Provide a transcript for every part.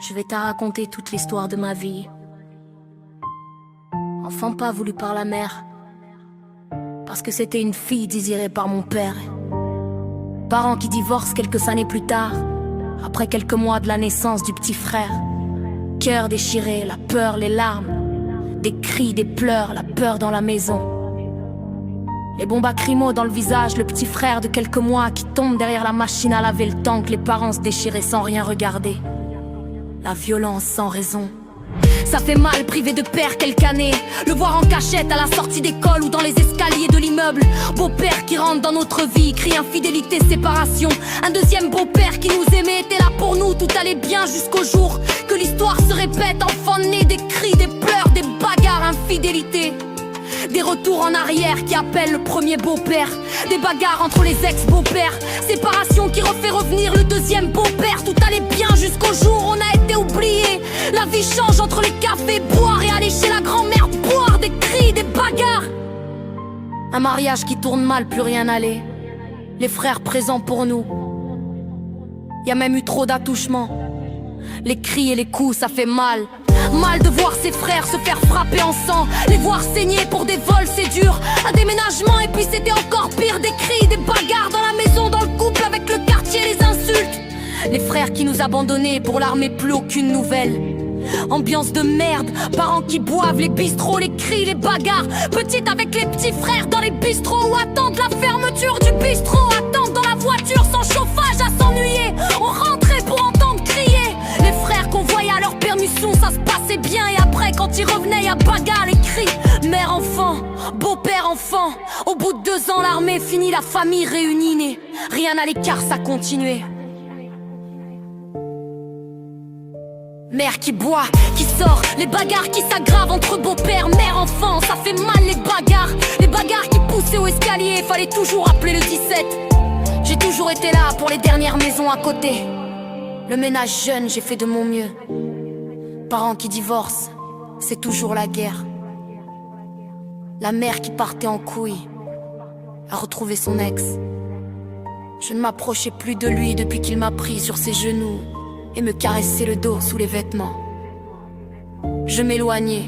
Je vais te raconter toute l'histoire de ma vie. Enfant pas voulu par la mère, parce que c'était une fille désirée par mon père. Parents qui divorcent quelques années plus tard, après quelques mois de la naissance du petit frère. Cœur déchiré, la peur, les larmes, des cris, des pleurs, la peur dans la maison. Les bombes lacrymaux dans le visage, le petit frère de quelques mois qui tombe derrière la machine à laver le temps que les parents se déchiraient sans rien regarder. La violence sans raison. Ça fait mal privé de père quelques années, le voir en cachette à la sortie d'école ou dans les escaliers de l'immeuble. Beau-père qui rentre dans notre vie, crie infidélité, séparation. Un deuxième beau-père qui nous aimait, était là pour nous, tout allait bien jusqu'au jour que l'histoire se répète. Enfant né, des cris, des pleurs, des bagarres, infidélité. Des retours en arrière qui appellent le premier beau-père. Des bagarres entre les ex-beaux-pères. Séparation qui refait revenir le deuxième beau-père. Tout allait bien jusqu'au jour où on a été oublié. La vie change entre les cafés, boire et aller chez la grand-mère boire. Des cris, des bagarres. Un mariage qui tourne mal, plus rien n'allait. Les frères présents pour nous. Y a même eu trop d'attouchements. Les cris et les coups, ça fait mal. Mal de voir ses frères se faire frapper en sang, les voir saigner pour des vols, c'est dur. Un déménagement et puis c'était encore pire. Des cris, des bagarres dans la maison, dans le couple, avec le quartier, les insultes. Les frères qui nous abandonnaient, pour l'armée plus aucune nouvelle. Ambiance de merde, parents qui boivent, les bistrots, les cris, les bagarres. Petite avec les petits frères dans les bistrots, ou attendre la fermeture du bistrot. Attendre dans la voiture sans chauffage à s'ennuyer. On rentrait pour entendre crier. Les frères qu'on voyait à leur permission, ça se passait bien. Et après quand ils revenaient, y'a bagarre, les cris. Mère-enfant, beau-père-enfant. Au bout de 2 ans, l'armée finit, la famille réunie née. Rien à l'écart, ça continuait. Mère qui boit, qui sort, les bagarres qui s'aggravent entre beau-père, mère-enfant. Ça fait mal les bagarres qui poussaient au escalier. Fallait toujours appeler le 17. J'ai toujours été là pour les dernières maisons à côté. Le ménage jeune, j'ai fait de mon mieux. Parents qui divorcent, c'est toujours la guerre. La mère qui partait en couille a retrouvé son ex. Je ne m'approchais plus de lui depuis qu'il m'a pris sur ses genoux et me caressait le dos sous les vêtements. Je m'éloignais.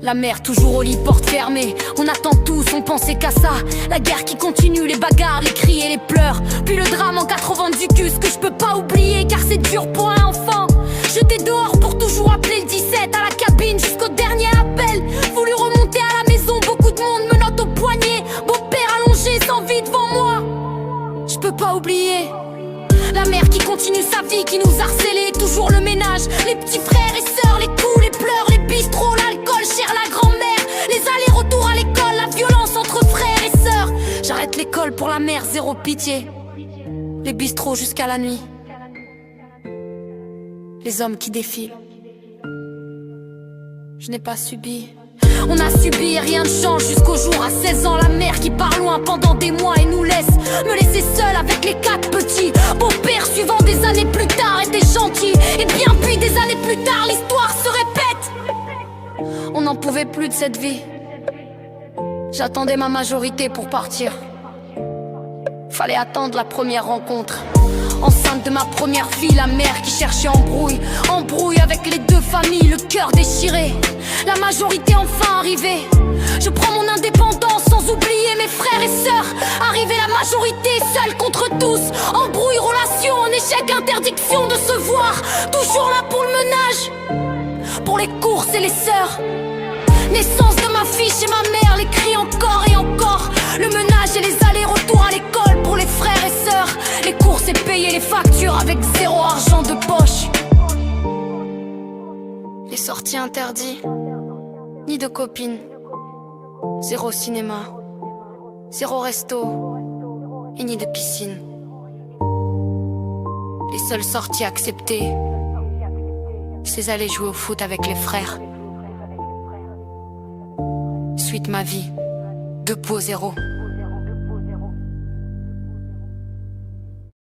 La mère toujours au lit, porte fermée. On attend tous, on pensait qu'à ça. La guerre qui continue, les bagarres, les cris et les pleurs. Puis le drame en 90 que je peux pas oublier, car c'est dur pour un enfant. Jeté dehors pour toujours appeler le 17. À la cabine jusqu'au dernier appel. Voulu remonter à la maison, beaucoup de monde me note au poignet. Beau-père allongé sans vie devant moi. Je peux pas oublier la mère qui continue sa vie, qui nous harcelait. Toujours le ménage, les petits frères et sœurs, les coups, les pleurs, les bistrots, l'alcool, cher la grand-mère. Les allers-retours à l'école, la violence entre frères et sœurs. J'arrête l'école pour la mère, zéro pitié. Les bistrots jusqu'à la nuit. Les hommes qui défilent. Je n'ai pas subi. On a subi et rien ne change jusqu'au jour à 16 ans, la mère qui part loin pendant des mois et nous laisse. Me laisser seule avec les 4 petits. Beau-père suivant des années plus tard était gentil. Et bien puis des années plus tard l'histoire se répète. On n'en pouvait plus de cette vie. J'attendais ma majorité pour partir. Fallait attendre la première rencontre. Enceinte de ma première fille, la mère qui cherchait embrouille. Embrouille avec les 2 familles, le cœur déchiré. La majorité enfin arrivée. Je prends mon indépendance sans oublier mes frères et sœurs. Arrivée la majorité, seule contre tous. Embrouille, relation, en échec, interdiction de se voir. Toujours là pour le ménage, pour les courses et les sœurs. Naissance de ma fille chez ma mère, les cris encore et encore. Le ménage et les allers-retours à l'école pour les frères et sœurs. Les courses et payer les factures avec 0 argent de poche. Les sorties interdites, ni de copines. 0 cinéma, 0 resto et ni de piscine. Les seules sorties acceptées, c'est aller jouer au foot avec les frères. Suite ma vie, 2-0.